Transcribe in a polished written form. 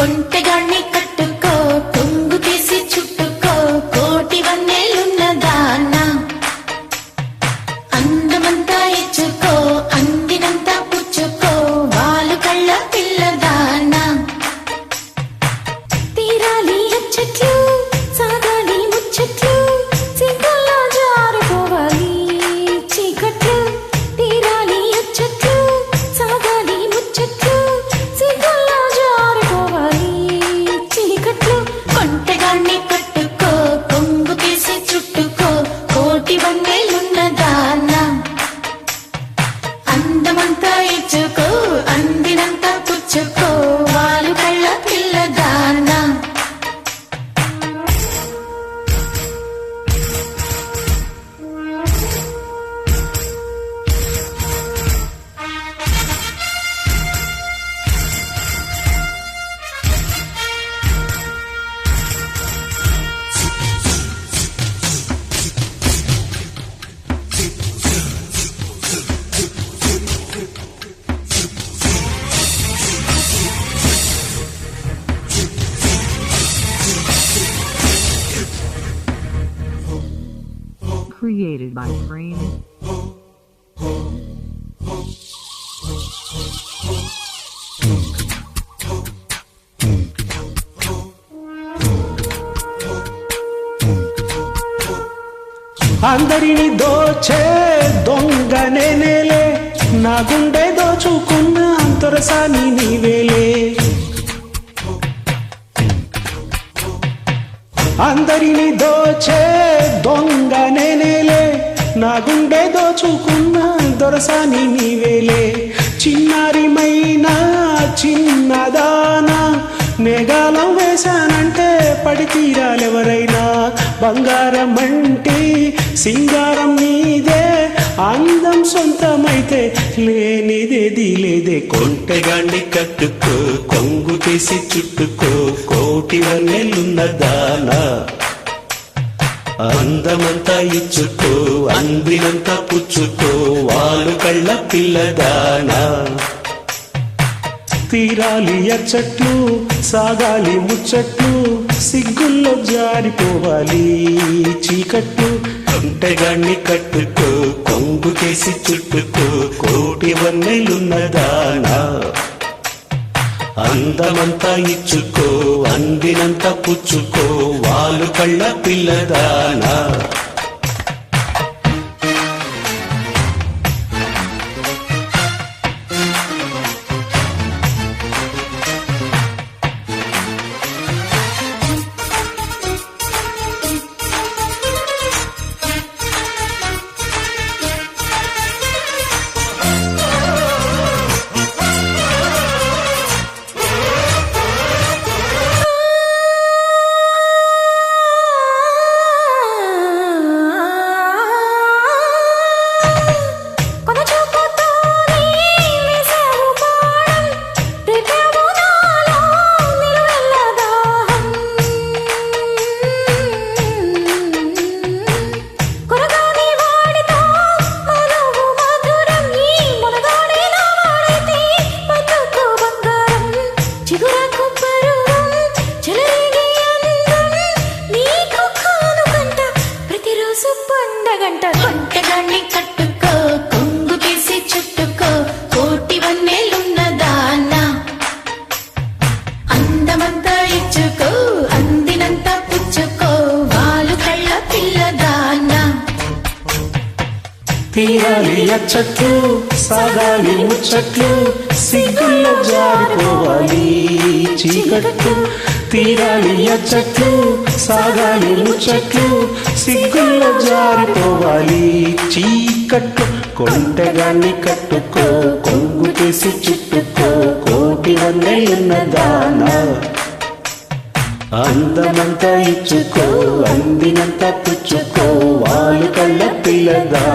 కొంటెగాన్ని కట్టుకో కొంగు తీసి చుట్టుకో కోటి వన్నెలున్నదానా అందమంతా ఇచ్చుకో అందినంతా పుచ్చుకో వాలు కళ్ళ పిల్లదానా తీరాలి అచ్చట్లు సాగాలి ముచ్చట్లు సిగ్గుల్లో జారిపోవాలి చీకట్లు తీరాలి అచ్చట్లు సాగాలి ముచ్చట్లు సిగ్గుల్లో జారిపోవాలి చీకట్లు కొంటెగాన్ని కట్టుకో కొంగు తీసి చుట్టుకో కోటి వన్నెలున్నదానా అందమంతా ఇచ్చుకో అందినంతా పుచ్చుకో వాలు కళ్ళ పిల్లదానా Created by Frame. అందరిని దోచే దొంగ నేనేలే నా గుండె దోచుకున్న అంతరసాని నీవేలే అందరిని దోచే దొంగ నేనేలే నా గుండె దోచుకున్న దొరసాని నీవేలే చిన్నారిమైనా చిన్నదానా నేగాలం వేశానంటే పడి తీరాలెవరైనా బంగారం అంటే సింగారం నీదే అందం సొంతమైతే లేనిదేది లేదే కొంటెగాండి కట్టుకో కొంగు తీసి చుట్టుకో కోటి వన్నెలున్నదానా అందమంతా ఇచ్చుకో అందినంతా పుచ్చుకో వాలు కళ్ళ పిల్లదానా తీరాలి అచ్చట్లు సాగాలి ముచ్చట్లు సిగ్గుల్లో జారిపోవాలి చీకట్లు కొంటెగాన్ని కట్టుకో కొంగు కేసి చుట్టుకో కోటి వన్నెలున్నదానా అందమంతా ఇచ్చుకో అందినంత పుచ్చుకో వాలు కళ్ళ పిల్లదానా కొంటెగాన్ని కట్టుకో కొంగు తీసి చుట్టుకో కోటి వన్నెలున్నదానా అందమంతా ఇచ్చుకో అందినంతా పుచ్చుకో వాలు కళ్ళ పిల్లదానా తీరాలి అచ్చట్లు సాగాలి ముచ్చట్లు సిగ్గుల్లో జారిపోవాలి చీకట్లు తీరాలి అచ్చట్లు సాగాలి ముచ్చట్లు సిగ్గుల్లో జారిపోవాలి చీకట్లు కొంటెగాన్ని కట్టుకో కొంగు తీసి చుట్టుకో కోటి వన్నెలున్నదానా అందమంతా ఇచ్చుకో అందినంత పుచ్చుకో వాలు కళ్ళ పిల్లదా